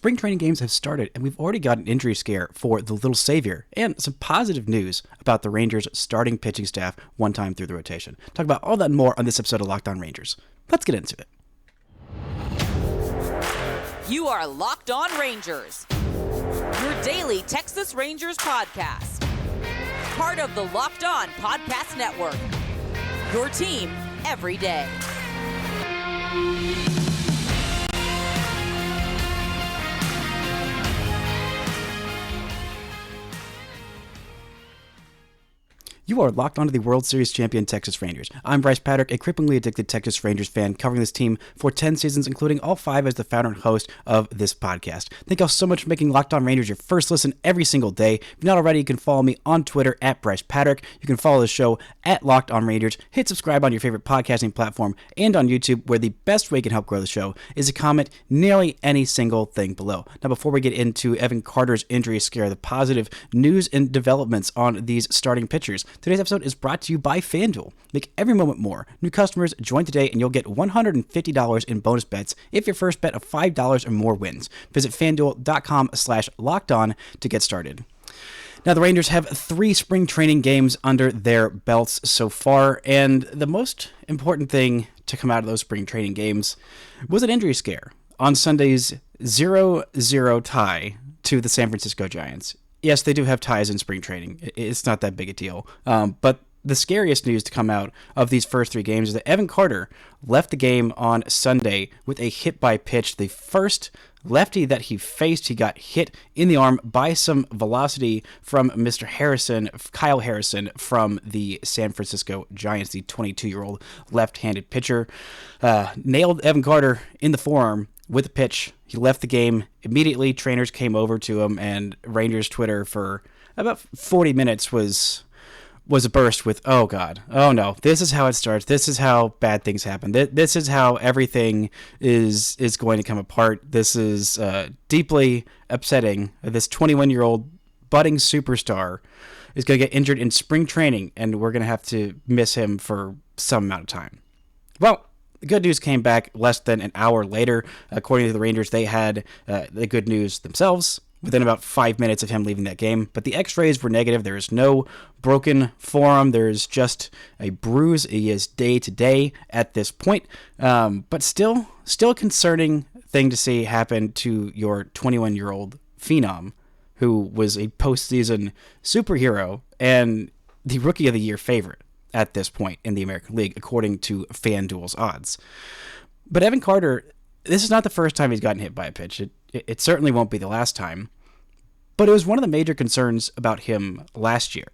Spring training games have started, and we've already got an injury scare for the little savior, and some positive news about the Rangers' starting pitching staff one time through the rotation. Talk about all that and more on this episode of Locked On Rangers. Let's get into it. You are Locked On Rangers, your daily Texas Rangers podcast. Part of the Locked On Podcast Network, your team every day. You are locked onto the World Series champion Texas Rangers. I'm Bryce Patrick, a cripplingly addicted Texas Rangers fan covering this team for 10 seasons, including all 5 as the founder and host of this podcast. Thank y'all so much for making Locked On Rangers your first listen every single day. If not already, you can follow me on Twitter at Bryce Patrick. You can follow the show at Locked On Rangers. Hit subscribe on your favorite podcasting platform and on YouTube, where the best way you can help grow the show is to comment nearly any single thing below. Now, before we get into Evan Carter's injury scare, the positive news and developments on these starting pitchers, today's episode is brought to you by FanDuel. Make every moment more. New customers, join today and you'll get $150 in bonus bets if your first bet of $5 or more wins. Visit FanDuel.com/lockedon to get started. Now, the Rangers have 3 spring training games under their belts so far, and the most important thing to come out of those spring training games was an injury scare on Sunday's 0-0 tie to the San Francisco Giants. Yes, they do have ties in spring training. It's not that big a deal. But the scariest news to come out of these first 3 games is that Evan Carter left the game on Sunday with a hit by pitch. The first lefty that he faced, he got hit in the arm by some velocity from Mr. Harrison, Kyle Harrison, from the San Francisco Giants, the 22-year-old left-handed pitcher. Nailed Evan Carter in the forearm with a pitch. He left the game immediately. Trainers came over to him, and Rangers Twitter for about 40 minutes was a burst with, oh God, oh no, this is how it starts. This is how bad things happen. This is how everything is going to come apart. This is deeply upsetting. This 21-year-old budding superstar is going to get injured in spring training, and we're going to have to miss him for some amount of time. Well, the good news came back less than an hour later. According to the Rangers, they had the good news themselves within about 5 minutes of him leaving that game. But the x-rays were negative. There is no broken forearm. There's just a bruise. He is day-to-day at this point. But still a concerning thing to see happen to your 21-year-old phenom, who was a postseason superhero and the Rookie of the Year favorite at this point in the American League, according to FanDuel's odds. But Evan Carter, this is not the first time he's gotten hit by a pitch. It certainly won't be the last time. But it was one of the major concerns about him last year.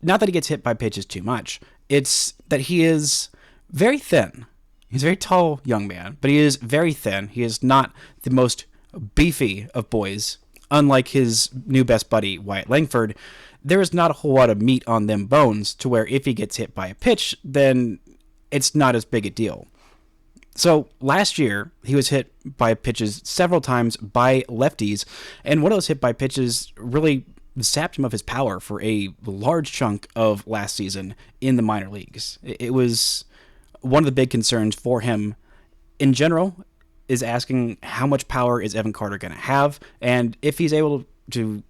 Not that he gets hit by pitches too much. It's that he is very thin. He's a very tall young man, but he is very thin. He is not the most beefy of boys. Unlike his new best buddy, Wyatt Langford, there is not a whole lot of meat on them bones to where if he gets hit by a pitch, then it's not as big a deal. So last year, he was hit by pitches several times by lefties, and one of those hit by pitches really sapped him of his power for a large chunk of last season in the minor leagues. It was one of the big concerns for him in general, is asking how much power is Evan Carter going to have, and if he's able to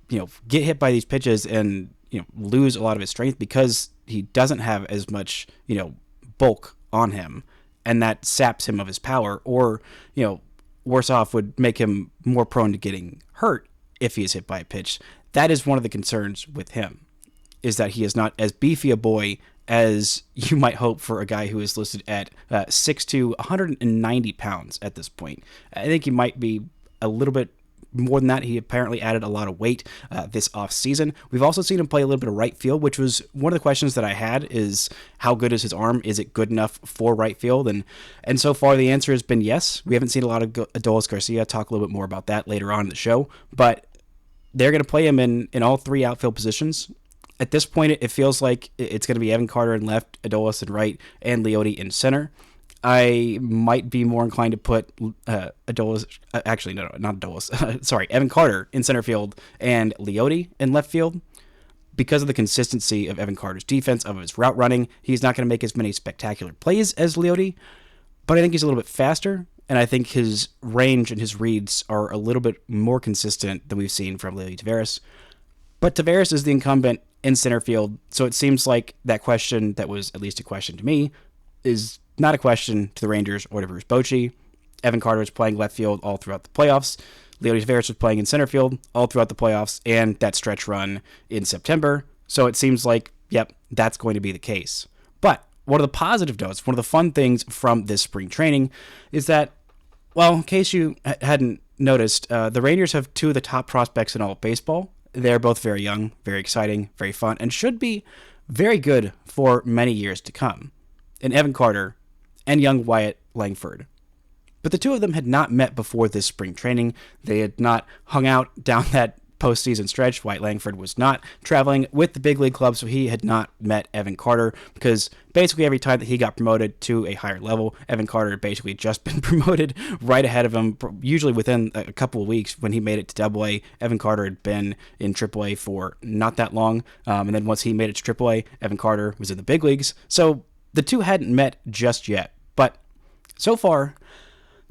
get hit by these pitches and lose a lot of his strength because he doesn't have as much bulk on him, and that saps him of his power, or worse off, would make him more prone to getting hurt if he is hit by a pitch. That is one of the concerns with him, is that he is not as beefy a boy as you might hope for a guy who is listed at 6'2", 190 pounds at this point. I think he might be a little bit more than that. He apparently added a lot of weight this offseason. We've also seen him play a little bit of right field, which was one of the questions that I had, is how good is his arm? Is it good enough for right field? And so far the answer has been yes. We haven't seen a lot of Adolis Garcia. Talk a little bit more about that later on in the show, but they're going to play him in all 3 outfield positions. At this point, it feels like it's going to be Evan Carter in left, Adolis in right, and Leote in center. I might be more inclined to put Adolis, actually, no, not Adolis, sorry, Evan Carter in center field and Leote in left field. Because of the consistency of Evan Carter's defense, of his route running, he's not going to make as many spectacular plays as Leote, but I think he's a little bit faster, and I think his range and his reads are a little bit more consistent than we've seen from Leody Taveras. But Taveras is the incumbent in center field, so it seems like that question that was at least a question to me is not a question to the Rangers or to Bruce Bochy. Evan Carter was playing left field all throughout the playoffs. Leody Taveras was playing in center field all throughout the playoffs and that stretch run in September. So it seems like, yep, that's going to be the case. But one of the positive notes, one of the fun things from this spring training is that, well, in case you hadn't noticed, the Rangers have two of the top prospects in all of baseball. They're both very young, very exciting, very fun, and should be very good for many years to come. In Evan Carter and young Wyatt Langford. But the two of them had not met before this spring training. They had not hung out down that postseason stretch. Wyatt Langford was not traveling with the big league club, so he had not met Evan Carter because basically every time that he got promoted to a higher level, Evan Carter had basically just been promoted right ahead of him, usually within a couple of weeks. When he made it to Double-A, Evan Carter had been in Triple-A for not that long, and then once he made it to Triple-A, Evan Carter was in the big leagues. So the two hadn't met just yet, but so far,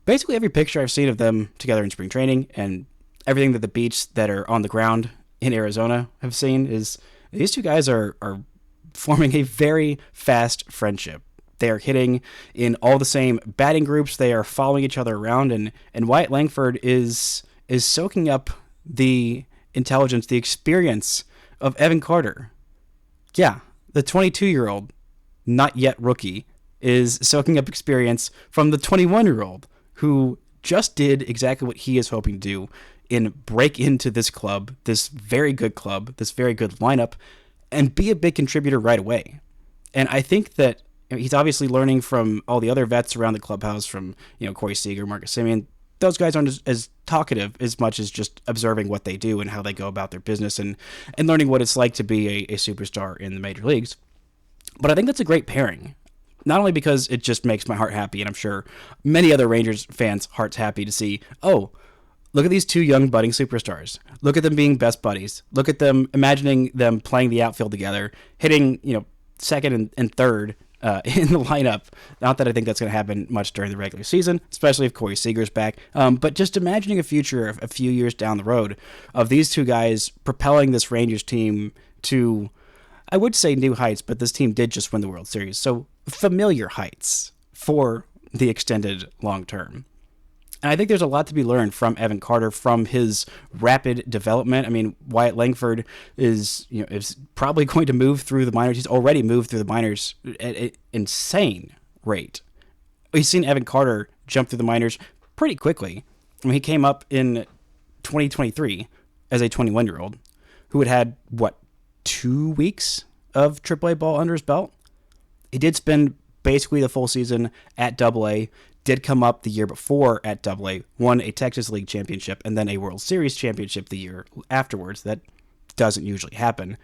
basically every picture I've seen of them together in spring training and everything that the beats that are on the ground in Arizona have seen is these two guys are forming a very fast friendship. They are hitting in all the same batting groups. They are following each other around, and Wyatt Langford is soaking up the intelligence, the experience of Evan Carter. Yeah, the 22-year-old, not yet rookie, is soaking up experience from the 21-year-old who just did exactly what he is hoping to do and break into this club, this very good club, this very good lineup, and be a big contributor right away. And I think that he's obviously learning from all the other vets around the clubhouse, from Corey Seager, Marcus Semien. Those guys aren't as talkative as much as just observing what they do and how they go about their business and learning what it's like to be a superstar in the major leagues. But I think that's a great pairing. Not only because it just makes my heart happy, and I'm sure many other Rangers fans' hearts happy to see, oh, look at these two young budding superstars. Look at them being best buddies. Look at them, imagining them playing the outfield together, hitting, second and third in the lineup. Not that I think that's going to happen much during the regular season, especially if Corey Seager's back. But just imagining a future of a few years down the road of these two guys propelling this Rangers team to, I would say new heights, but this team did just win the World Series. So familiar heights for the extended long term. And I think there's a lot to be learned from Evan Carter, from his rapid development. I mean, Wyatt Langford is probably going to move through the minors. He's already moved through the minors at an insane rate. We've seen Evan Carter jump through the minors pretty quickly. I mean, he came up in 2023 as a 21-year-old who had 2 weeks of AAA ball under his belt. He did spend basically the full season at Double-A, did come up the year before at Double-A, won a Texas League championship and then a World Series championship the year afterwards. That doesn't usually happen.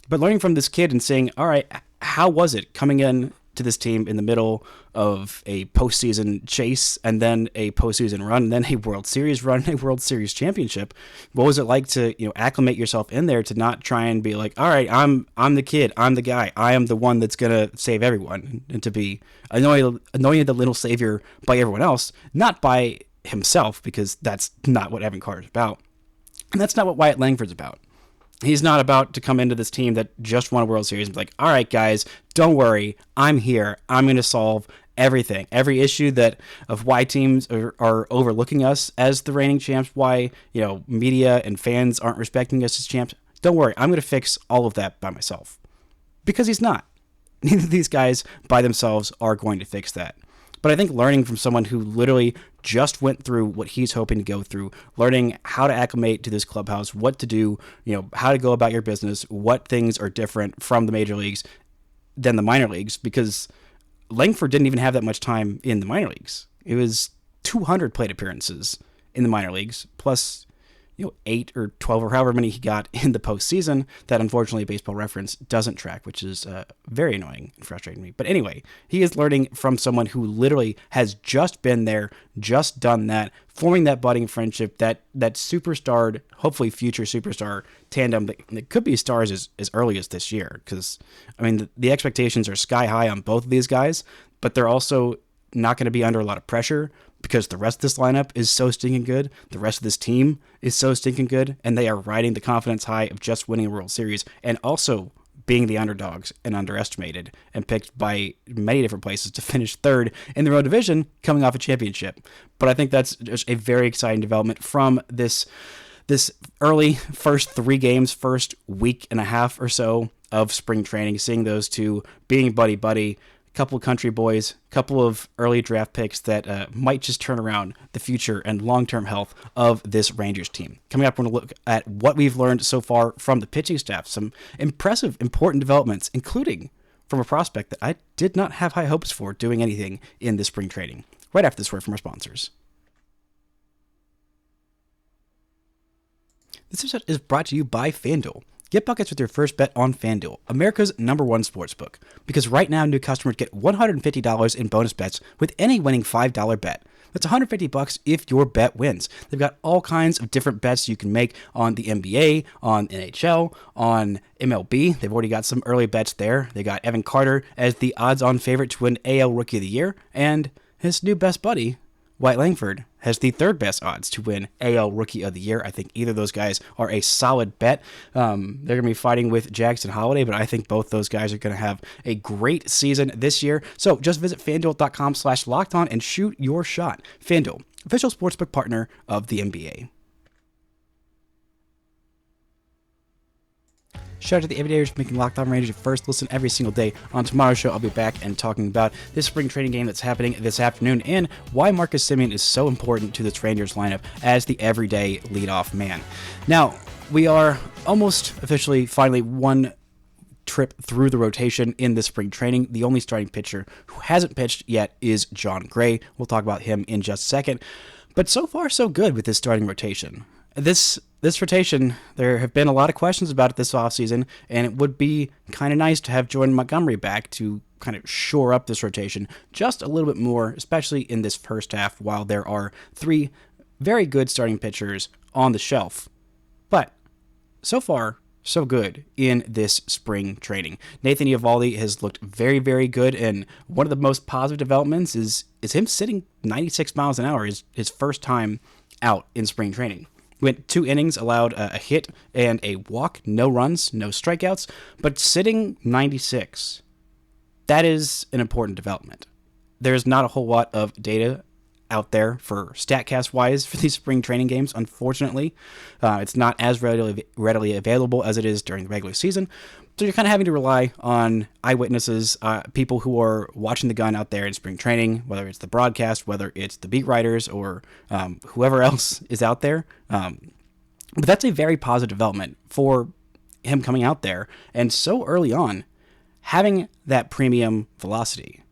But learning from this kid and saying, all right, how was it coming in to this team in the middle of a postseason chase and then a postseason run and then a World Series run and a World Series championship? What was it like to acclimate yourself in there, to not try and be like, all right, I'm the kid, I'm the guy, I am the one that's gonna save everyone, and to be anointed the little savior by everyone else, not by himself, because that's not what Evan Carter's about, and that's not what Wyatt Langford's about. He's not about to come into this team that just won a World Series and be like, all right, guys, don't worry. I'm here. I'm going to solve everything. Every issue of why teams are overlooking us as the reigning champs, why, media and fans aren't respecting us as champs. Don't worry. I'm going to fix all of that by myself. Because he's not. Neither of these guys by themselves are going to fix that. But I think learning from someone who literally just went through what he's hoping to go through, learning how to acclimate to this clubhouse, what to do, how to go about your business, what things are different from the major leagues than the minor leagues, because Langford didn't even have that much time in the minor leagues. It was 200 plate appearances in the minor leagues, plus 8 or 12 or however many he got in the postseason that unfortunately Baseball Reference doesn't track, which is very annoying and frustrating me. But anyway, he is learning from someone who literally has just been there, just done that, forming that budding friendship, that superstar, hopefully future superstar tandem that could be stars as early as this year. Because, I mean, the expectations are sky high on both of these guys, but they're also not going to be under a lot of pressure because the rest of this lineup is so stinking good. The rest of this team is so stinking good, and they are riding the confidence high of just winning a World Series and also being the underdogs and underestimated and picked by many different places to finish third in their own division coming off a championship. But I think that's just a very exciting development from this early first 3 games, first week and a half or so of spring training, seeing those two being buddy-buddy, couple of country boys, couple of early draft picks that might just turn around the future and long-term health of this Rangers team. Coming up, we're going to look at what we've learned so far from the pitching staff, some impressive, important developments, including from a prospect that I did not have high hopes for doing anything in this spring training. Right after this word from our sponsors. This episode is brought to you by FanDuel. Get buckets with your first bet on FanDuel, America's #1 sportsbook. Because right now, new customers get $150 in bonus bets with any winning $5 bet. That's $150 if your bet wins. They've got all kinds of different bets you can make on the NBA, on NHL, on MLB. They've already got some early bets there. They got Evan Carter as the odds-on favorite to win AL Rookie of the Year, and his new best buddy, Wyatt Langford, has the third best odds to win AL Rookie of the Year. I think either of those guys are a solid bet. They're going to be fighting with Jackson Holiday, but I think both those guys are going to have a great season this year. So just visit FanDuel.com/lockedon and shoot your shot. FanDuel, official sportsbook partner of the NBA. Shout out to the everydayers for making Locked On Rangers your first listen every single day. On tomorrow's show, I'll be back and talking about this spring training game that's happening this afternoon and why Marcus Semien is so important to this Rangers lineup as the everyday leadoff man. Now, we are almost officially finally one trip through the rotation in this spring training. The only starting pitcher who hasn't pitched yet is John Gray. We'll talk about him in just a second. But so far, so good with this starting rotation. This rotation, there have been a lot of questions about it this offseason, and it would be kind of nice to have Jordan Montgomery back to kind of shore up this rotation just a little bit more, especially in this first half, while there are 3 very good starting pitchers on the shelf. But so far, so good in this spring training. Nathan Eovaldi has looked very, very good, and one of the most positive developments is him sitting 96 miles an hour, his first time out in spring training. Went 2 innings, allowed a hit and a walk, no runs, no strikeouts, but sitting 96, that is an important development. There's not a whole lot of data out there for StatCast-wise for these spring training games, unfortunately. It's not as readily available as it is during the regular season, so you're kind of having to rely on eyewitnesses, people who are watching the gun out there in spring training, whether it's the broadcast, whether it's the beat writers, or whoever else is out there. But that's a very positive development for him coming out there, and so early on, having that premium velocity.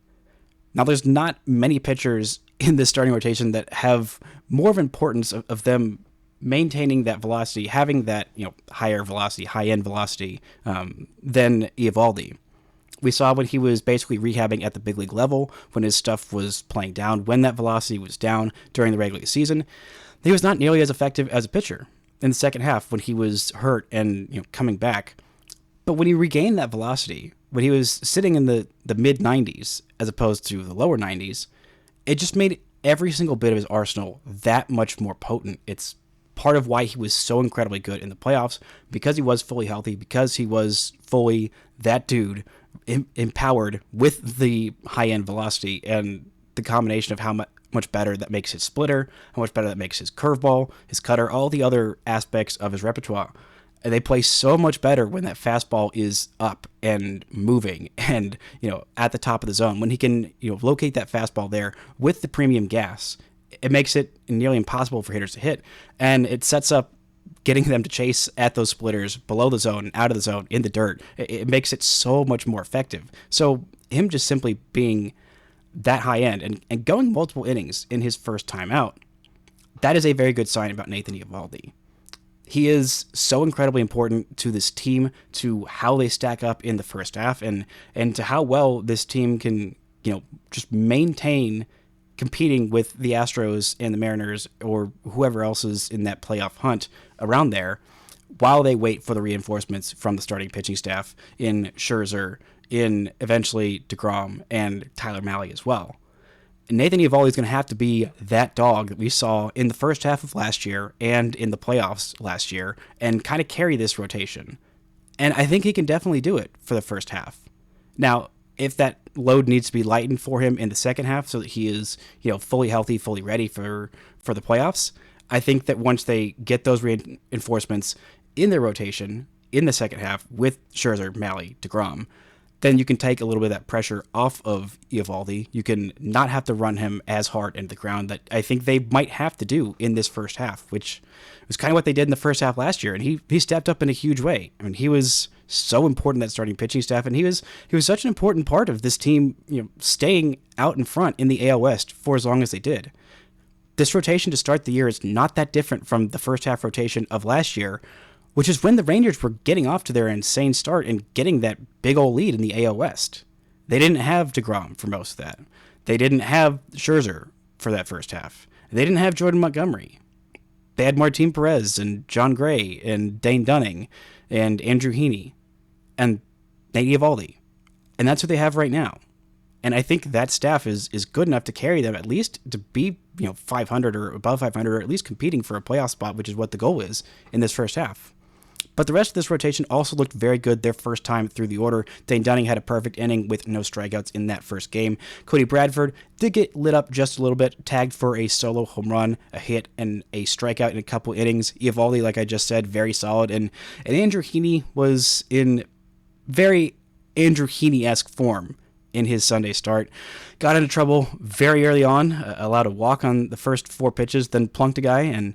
Now, there's not many pitchers in this starting rotation that have more of importance of them maintaining that velocity, having that higher velocity, high-end velocity than Eovaldi. We saw when he was basically rehabbing at the big league level, when his stuff was playing down, when that velocity was down during the regular season, he was not nearly as effective as a pitcher in the second half when he was hurt and coming back. But when he regained that velocity, when he was sitting in the mid-90s as opposed to the lower 90s, it just made every single bit of his arsenal that much more potent. It's part of why he was so incredibly good in the playoffs, because he was fully healthy, because he was fully that dude, empowered with the high-end velocity and the combination of how much better that makes his splitter, how much better that makes his curveball, his cutter, all the other aspects of his repertoire. And they play so much better when that fastball is up and moving and, at the top of the zone. When he can, locate that fastball there with the premium gas, it makes it nearly impossible for hitters to hit. And it sets up getting them to chase at those splitters below the zone, out of the zone, in the dirt. It makes it so much more effective. So him just simply being that high end and going multiple innings in his first time out, that is a very good sign about Nathan Eovaldi. He is so incredibly important to this team, to how they stack up in the first half, and to how well this team can, just maintain competing with the Astros and the Mariners or whoever else is in that playoff hunt around there, while they wait for the reinforcements from the starting pitching staff in Scherzer, in eventually DeGrom and Tyler Mahle as well. Nathan Eovaldi is going to have to be that dog that we saw in the first half of last year and in the playoffs last year and kind of carry this rotation. And I think he can definitely do it for the first half. Now, if that load needs to be lightened for him in the second half so that he is, fully healthy, fully ready for the playoffs, I think that once they get those reinforcements in their rotation in the second half with Scherzer, Malley, DeGrom, then you can take a little bit of that pressure off of Eovaldi. You can not have to run him as hard into the ground that I think they might have to do in this first half, which was kind of what they did in the first half last year. And he stepped up in a huge way. I mean, he was so important, that starting pitching staff, and he was such an important part of this team, staying out in front in the AL West for as long as they did. This rotation to start the year is not that different from the first half rotation of last year, which is when the Rangers were getting off to their insane start and getting that big old lead in the AL West. They didn't have DeGrom for most of that. They didn't have Scherzer for that first half. They didn't have Jordan Montgomery. They had Martin Perez and John Gray and Dane Dunning and Andrew Heaney and Nate Eovaldi. And that's what they have right now. And I think that staff is good enough to carry them at least to be 500 or above 500, or at least competing for a playoff spot, which is what the goal is in this first half. But the rest of this rotation also looked very good their first time through the order. Dane Dunning had a perfect inning with no strikeouts in that first game. Cody Bradford did get lit up just a little bit, tagged for a solo home run, a hit, and a strikeout in a couple innings. Eovaldi, like I just said, very solid. And Andrew Heaney was in very Andrew Heaney-esque form in his Sunday start. Got into trouble very early on, allowed a walk on the first 4 pitches, then plunked a guy, and,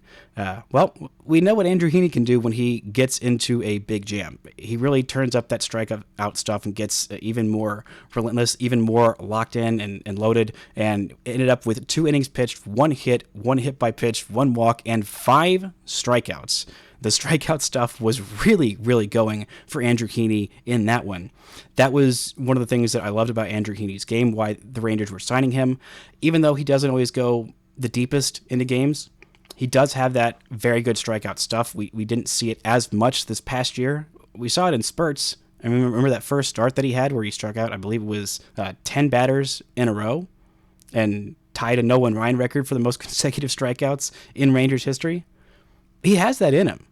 we know what Andrew Heaney can do when he gets into a big jam. He really turns up that strikeout stuff and gets even more relentless, even more locked in and loaded, and ended up with 2 innings pitched, 1 hit by pitch, 1 walk, and 5 strikeouts. The strikeout stuff was really, really going for Andrew Heaney in that one. That was one of the things that I loved about Andrew Heaney's game, why the Rangers were signing him. Even though he doesn't always go the deepest into games, he does have that very good strikeout stuff. We didn't see it as much this past year. We saw it in spurts. I remember that first start that he had where he struck out, I believe it was 10 batters in a row and tied a Nolan Ryan record for the most consecutive strikeouts in Rangers history. He has that in him.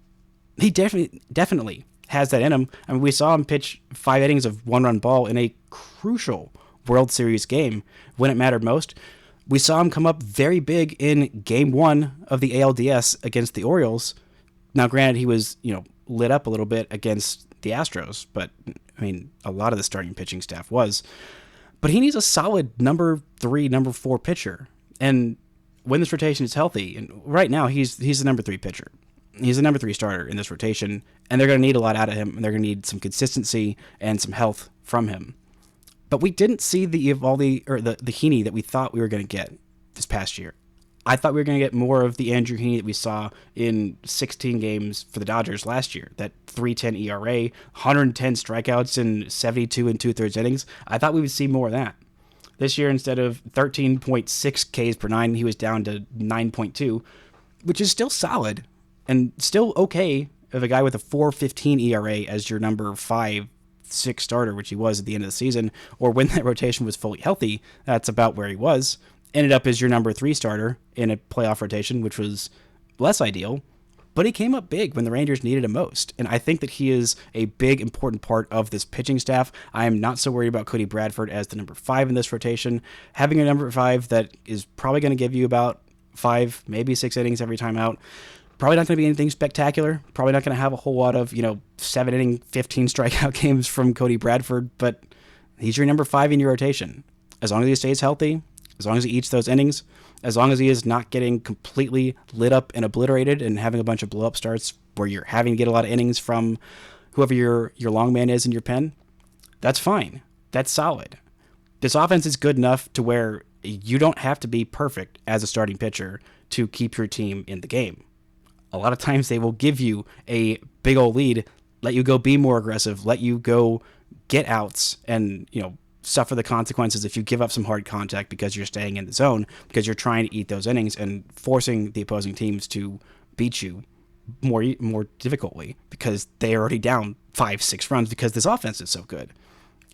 He definitely has that in him. I mean, we saw him pitch 5 innings of 1-run ball in a crucial World Series game when it mattered most. We saw him come up very big in Game 1 of the ALDS against the Orioles. Now, granted, he was, lit up a little bit against the Astros, but, a lot of the starting pitching staff was. But he needs a solid number 3, number 4 pitcher. And when this rotation is healthy, and right now he's the number 3 pitcher. He's the number 3 starter in this rotation, and they're going to need a lot out of him, and they're going to need some consistency and some health from him. But we didn't see the Eovaldi or the Heaney that we thought we were going to get this past year. I thought we were going to get more of the Andrew Heaney that we saw in 16 games for the Dodgers last year. That 3.10 ERA, 110 strikeouts in 72 2/3 innings. I thought we would see more of that. This year, instead of 13.6 Ks per 9, he was down to 9.2, which is still solid. And still okay of a guy with a 4.15 ERA as your number 5, 6 starter, which he was at the end of the season, or when that rotation was fully healthy, that's about where he was. Ended up as your number 3 starter in a playoff rotation, which was less ideal, but he came up big when the Rangers needed him most. And I think that he is a big, important part of this pitching staff. I am not so worried about Cody Bradford as the number 5 in this rotation. Having a number 5 that is probably going to give you about 5, maybe 6 innings every time out. Probably not going to be anything spectacular. Probably not going to have a whole lot of, 7-inning, 15 strikeout games from Cody Bradford, but he's your number 5 in your rotation. As long as he stays healthy, as long as he eats those innings, as long as he is not getting completely lit up and obliterated and having a bunch of blow-up starts where you're having to get a lot of innings from whoever your long man is in your pen, that's fine. That's solid. This offense is good enough to where you don't have to be perfect as a starting pitcher to keep your team in the game. A lot of times they will give you a big old lead, let you go be more aggressive, let you go get outs and, suffer the consequences if you give up some hard contact because you're staying in the zone, because you're trying to eat those innings and forcing the opposing teams to beat you more difficultly because they're already down 5-6 runs because this offense is so good.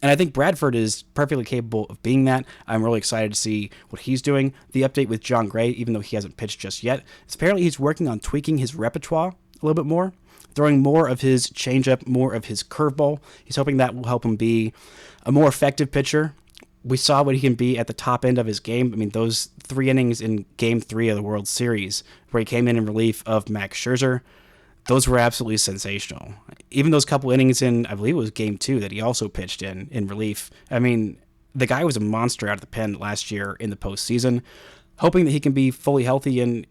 And I think Bradford is perfectly capable of being that. I'm really excited to see what he's doing. The update with John Gray, even though he hasn't pitched just yet, is apparently he's working on tweaking his repertoire a little bit more, throwing more of his changeup, more of his curveball. He's hoping that will help him be a more effective pitcher. We saw what he can be at the top end of his game. I mean, those 3 innings in Game 3 of the World Series, where he came in relief of Max Scherzer, those were absolutely sensational. Even those couple innings in, I believe it was Game 2 that he also pitched in relief. I mean, the guy was a monster out of the pen last year in the postseason. Hoping that he can be fully healthy, and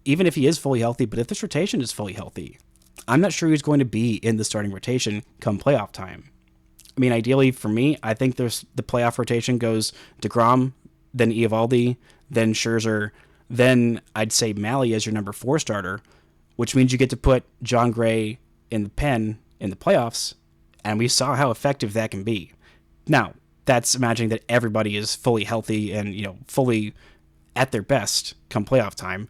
even if he is fully healthy, but if this rotation is fully healthy, I'm not sure he's going to be in the starting rotation come playoff time. I mean, ideally for me, I think the playoff rotation goes DeGrom, then Eovaldi, then Scherzer, then I'd say Malley as your number 4 starter, which means you get to put John Gray in the pen in the playoffs, and we saw how effective that can be. Now, that's imagining that everybody is fully healthy and, fully at their best come playoff time.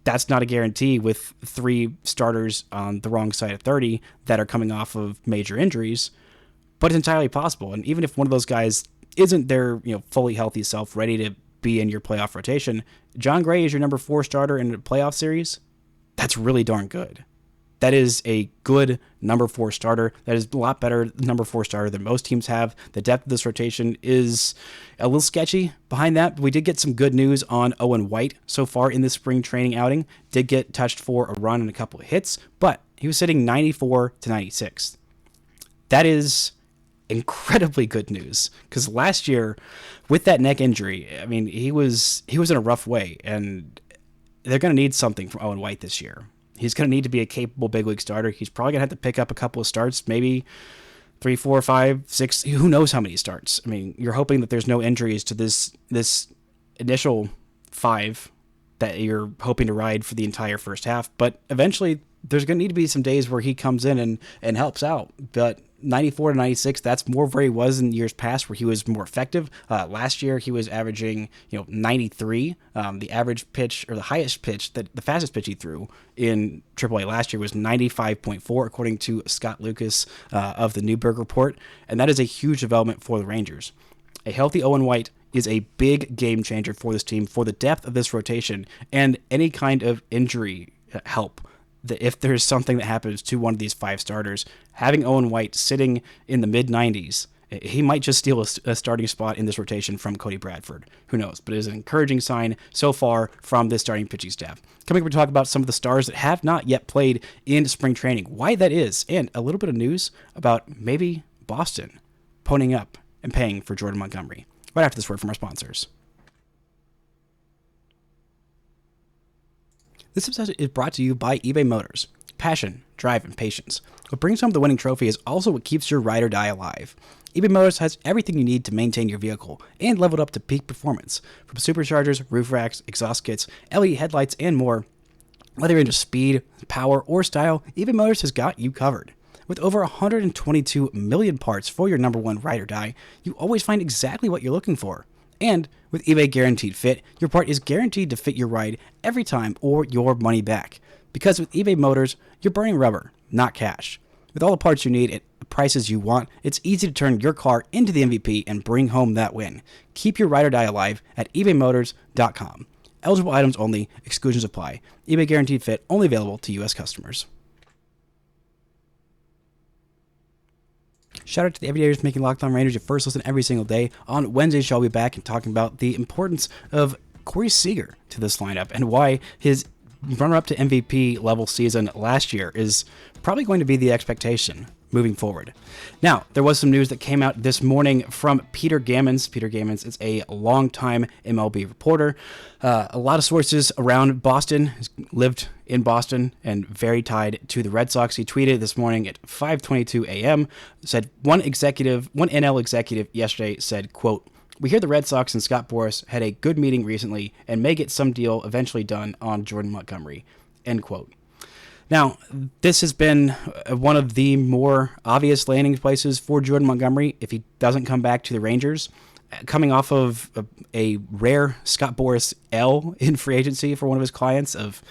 That's not a guarantee with 3 starters on the wrong side of 30 that are coming off of major injuries, but it's entirely possible. And even if one of those guys isn't their, fully healthy self ready to be in your playoff rotation, John Gray is your number 4 starter in a playoff series. That's really darn good. That is a good number 4 starter. That is a lot better number 4 starter than most teams have. The depth of this rotation is a little sketchy behind that. We did get some good news on Owen White so far in this spring training outing. Did get touched for a run and a couple of hits, but he was sitting 94 to 96. That is incredibly good news, because last year with that neck injury, I mean, he was in a rough way, and they're going to need something from Owen White this year. He's going to need to be a capable big league starter. He's probably going to have to pick up a couple of starts, maybe 3, 4, 5, 6, who knows how many starts. I mean, you're hoping that there's no injuries to this initial 5 that you're hoping to ride for the entire first half, but eventually there's going to need to be some days where he comes in and helps out. But 94 to 96, that's more where he was in years past, where he was more effective. Last year, he was averaging 93. The average pitch, or the highest pitch, the fastest pitch he threw in AAA last year was 95.4, according to Scott Lucas of the Newberg Report. And that is a huge development for the Rangers. A healthy Owen White is a big game changer for this team, for the depth of this rotation, and any kind of injury help. That if there's something that happens to one of these 5 starters, having Owen White sitting in the mid-90s, he might just steal a starting spot in this rotation from Cody Bradford. Who knows? But it is an encouraging sign so far from this starting pitching staff. Coming up, we're talking about some of the stars that have not yet played in spring training, why that is, and a little bit of news about maybe Boston ponying up and paying for Jordan Montgomery. Right after this word from our sponsors. This episode is brought to you by eBay Motors. Passion, drive, and patience. What brings home the winning trophy is also what keeps your ride or die alive. eBay Motors has everything you need to maintain your vehicle and level it up to peak performance. From superchargers, roof racks, exhaust kits, LED headlights, and more. Whether you're into speed, power, or style, eBay Motors has got you covered. With over 122 million parts for your number 1 ride or die, you always find exactly what you're looking for. And with eBay Guaranteed Fit, your part is guaranteed to fit your ride every time or your money back. Because with eBay Motors, you're burning rubber, not cash. With all the parts you need at the prices you want, it's easy to turn your car into the MVP and bring home that win. Keep your ride or die alive at ebaymotors.com. Eligible items only, exclusions apply. eBay Guaranteed Fit only available to U.S. customers. Shout out to the everydayers making Locked On Rangers your first listen every single day. On Wednesdays, I'll be back and talking about the importance of Corey Seager to this lineup and why his runner-up to MVP level season last year is probably going to be the expectation moving forward. Now, there was some news that came out this morning from Peter Gammons. Peter Gammons is a longtime MLB reporter. A lot of sources around Boston, has lived in Boston and very tied to the Red Sox. He tweeted this morning at 5:22 a.m., said one NL executive yesterday said, quote, "We hear the Red Sox and Scott Boras had a good meeting recently and may get some deal eventually done on Jordan Montgomery," end quote. Now, this has been one of the more obvious landing places for Jordan Montgomery if he doesn't come back to the Rangers. Coming off of a rare Scott Boras L in free agency for one of his clients of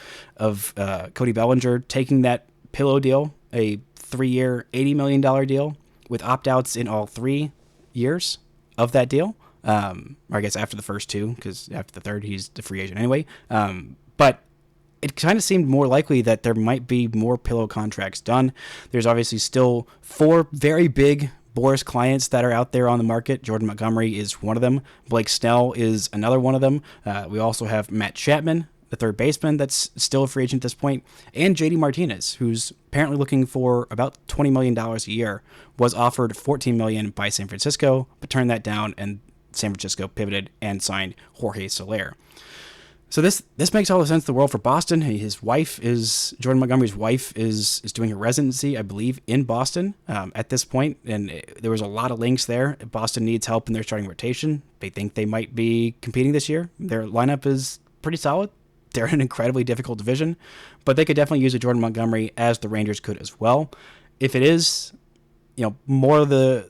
Cody Bellinger, taking that pillow deal, a 3-year, $80 million deal with opt-outs in all 3. years of that deal. Or I guess after the first 2, because after the third, he's the free agent anyway. But it kind of seemed more likely that there might be more pillow contracts done. There's obviously still 4 very big Boris clients that are out there on the market. Jordan Montgomery is one of them. Blake Snell is another one of them. We also have Matt Chapman, the third baseman, that's still a free agent at this point, and JD Martinez, who's apparently looking for about $20 million a year, was offered $14 million by San Francisco, but turned that down, and San Francisco pivoted and signed Jorge Soler. So this makes all the sense in the world for Boston. Jordan Montgomery's wife is doing a residency, I believe, in Boston at this point, and there was a lot of links there. Boston needs help in their starting rotation. They think they might be competing this year. Their lineup is pretty solid. They're in an incredibly difficult division, but they could definitely use a Jordan Montgomery, as the Rangers could as well. If it is, more of the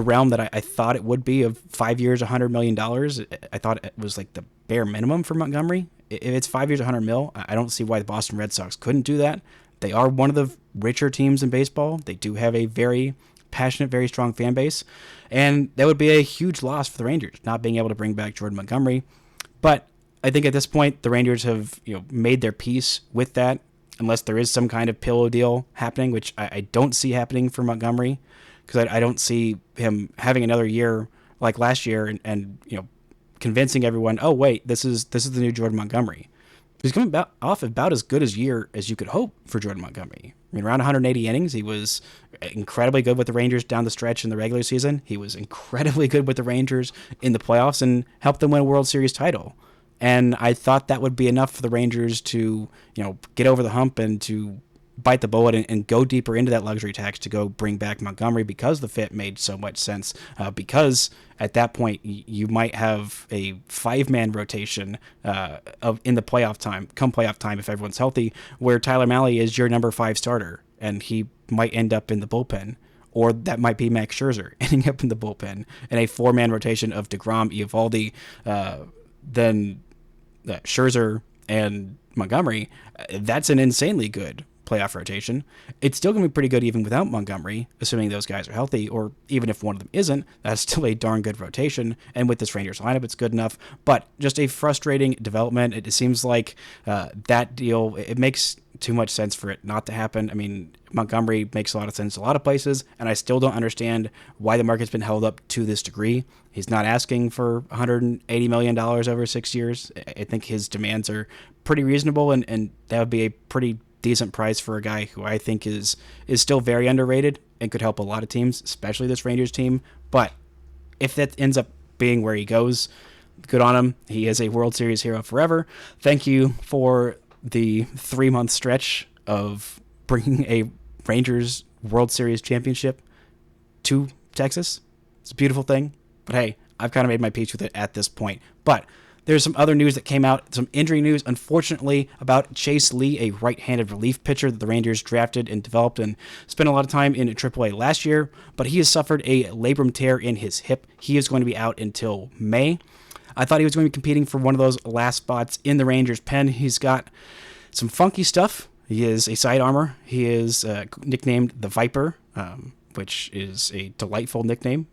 realm that I thought it would be, of 5 years, $100 million, I thought it was like the bare minimum for Montgomery. If it's 5 years, $100 million, I don't see why the Boston Red Sox couldn't do that. They are one of the richer teams in baseball. They do have a very passionate, very strong fan base, and that would be a huge loss for the Rangers, not being able to bring back Jordan Montgomery. But I think at this point, the Rangers have made their peace with that, unless there is some kind of pillow deal happening, which I don't see happening for Montgomery, because I don't see him having another year like last year and convincing everyone, oh wait, this is the new Jordan Montgomery. He's coming off about as good a year as you could hope for Jordan Montgomery. I mean, around 180 innings, he was incredibly good with the Rangers down the stretch in the regular season. He was incredibly good with the Rangers in the playoffs and helped them win a World Series title. And I thought that would be enough for the Rangers to, get over the hump and to bite the bullet and go deeper into that luxury tax to go bring back Montgomery, because the fit made so much sense. Because at that point, you might have a 5-man rotation in the playoff time, if everyone's healthy, where Tyler Mahle is your number 5 starter, and he might end up in the bullpen. Or that might be Max Scherzer ending up in the bullpen, and a 4-man rotation of DeGrom, Eovaldi, then Scherzer and Montgomery. That's an insanely good playoff rotation. It's still going to be pretty good even without Montgomery, assuming those guys are healthy, or even if one of them isn't, that's still a darn good rotation. And with this Rangers lineup, it's good enough. But just a frustrating development. It seems like that deal, it makes too much sense for it not to happen. I mean, Montgomery makes a lot of sense a lot of places, and I still don't understand why the market's been held up to this degree. He's not asking for $180 million over 6 years. I think his demands are pretty reasonable, and that would be a pretty decent price for a guy who I think is still very underrated and could help a lot of teams, especially this Rangers team. But if that ends up being where he goes, good on him. He is a World Series hero forever. Thank you for the 3-month stretch of bringing a Rangers World Series championship to Texas. It's a beautiful thing. But hey, I've kind of made my peace with it at this point. But there's some other news that came out, some injury news, unfortunately, about Chase Lee, a right-handed relief pitcher that the Rangers drafted and developed and spent a lot of time in AAA last year, but he has suffered a labrum tear in his hip. He is going to be out until May. I thought he was going to be competing for one of those last spots in the Rangers pen. He's got some funky stuff. He is a side armor. He is nicknamed the Viper, which is a delightful nickname.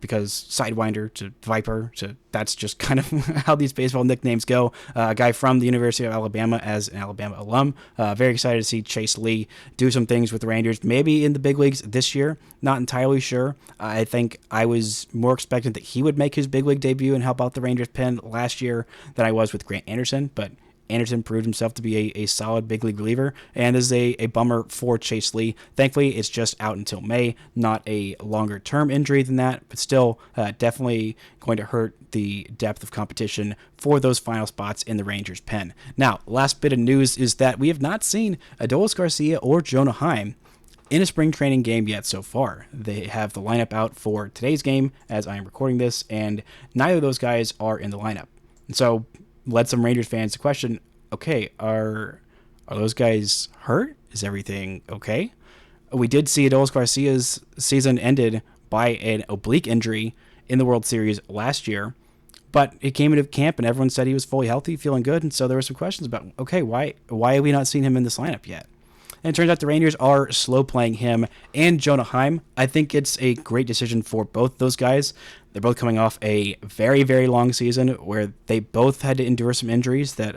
Because Sidewinder to Viper, that's just kind of how these baseball nicknames go. A guy from the University of Alabama as an Alabama alum. Very excited to see Chase Lee do some things with the Rangers, maybe in the big leagues this year. Not entirely sure. I think I was more expectant that he would make his big league debut and help out the Rangers pen last year than I was with Grant Anderson, but Anderson proved himself to be a solid big league reliever, and this is a bummer for Chase Lee. Thankfully, it's just out until May, not a longer term injury than that, but still definitely going to hurt the depth of competition for those final spots in the Rangers pen. Now, last bit of news is that we have not seen Adolis Garcia or Jonah Heim in a spring training game yet so far. They have the lineup out for today's game as I am recording this, and neither of those guys are in the lineup. And so led some Rangers fans to question, okay, are those guys hurt? Is everything okay? We did see Adolis Garcia's season ended by an oblique injury in the World Series last year, but he came into camp and everyone said he was fully healthy, feeling good, and so there were some questions about, okay, why have we not seen him in this lineup yet? And it turns out the Rangers are slow playing him and Jonah Heim. I think it's a great decision for both those guys. They're both coming off a very, very long season where they both had to endure some injuries that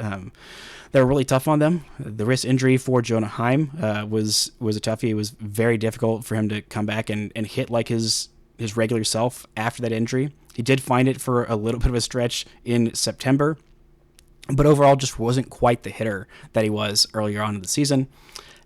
were really tough on them. The wrist injury for Jonah Heim was a toughie. It was very difficult for him to come back and hit like his regular self after that injury. He did find it for a little bit of a stretch in September, but overall just wasn't quite the hitter that he was earlier on in the season.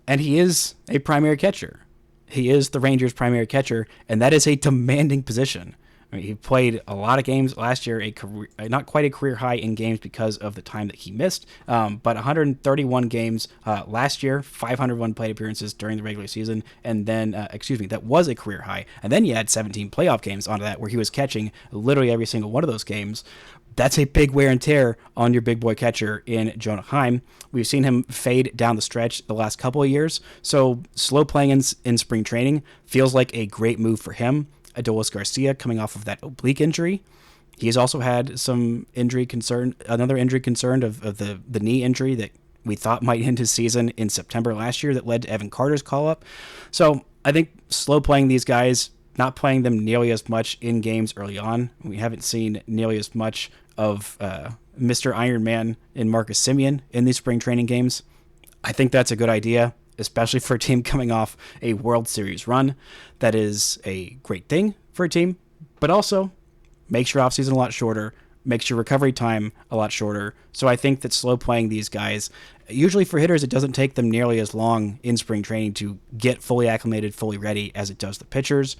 And he is a primary catcher. He is the Rangers' primary catcher, and that is a demanding position. I mean, he played a lot of games last year, not quite a career high in games because of the time that he missed, but 131 games last year, 501 plate appearances during the regular season, and then, that was a career high. And then you had 17 playoff games onto that where he was catching literally every single one of those games. That's a big wear and tear on your big boy catcher in Jonah Heim. We've seen him fade down the stretch the last couple of years, so slow playing in spring training feels like a great move for him. Adolis Garcia coming off of that oblique injury. He's also had some another injury concern of the knee injury that we thought might end his season in September last year that led to Evan Carter's call-up. So I think slow playing these guys, not playing them nearly as much in games early on. We haven't seen nearly as much of Mr. Iron Man in Marcus Semien in these spring training games. I think that's a good idea, especially for a team coming off a World Series run. That is a great thing for a team, but also makes your offseason a lot shorter, makes your recovery time a lot shorter. So I think that slow playing these guys, usually for hitters, it doesn't take them nearly as long in spring training to get fully acclimated, fully ready as it does the pitchers.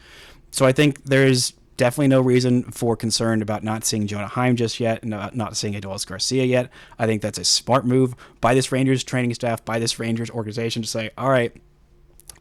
So I think there's definitely no reason for concern about not seeing Jonah Heim just yet, and not seeing Adolis Garcia yet. I think that's a smart move by this Rangers training staff, by this Rangers organization to say, all right,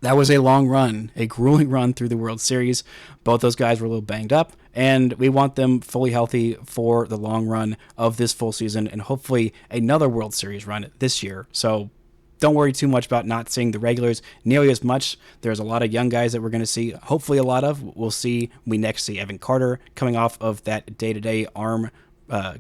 that was a long run, a grueling run through the World Series. Both those guys were a little banged up, and we want them fully healthy for the long run of this full season and hopefully another World Series run this year. So don't worry too much about not seeing the regulars nearly as much. There's a lot of young guys that we're going to see, hopefully a lot of. We'll see when we next see Evan Carter coming off of that day-to-day arm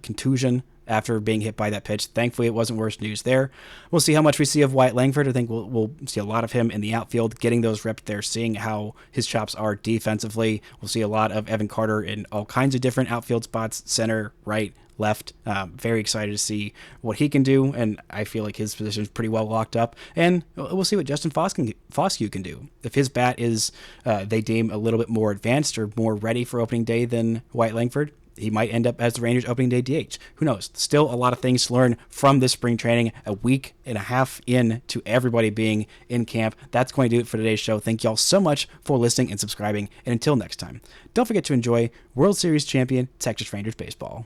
contusion after being hit by that pitch. Thankfully, it wasn't worse news there. We'll see how much we see of Wyatt Langford. I think we'll see a lot of him in the outfield, getting those reps there, seeing how his chops are defensively. We'll see a lot of Evan Carter in all kinds of different outfield spots, center, right, left. Very excited to see what he can do, and I feel like his position is pretty well locked up. And we'll see what Justin Foscue can do. If his bat is, they deem, a little bit more advanced or more ready for opening day than Wyatt Langford, he might end up as the Rangers opening day DH. Who knows? Still a lot of things to learn from this spring training, a week and a half in to everybody being in camp. That's going to do it for today's show. Thank y'all so much for listening and subscribing. And until next time, don't forget to enjoy World Series champion Texas Rangers baseball.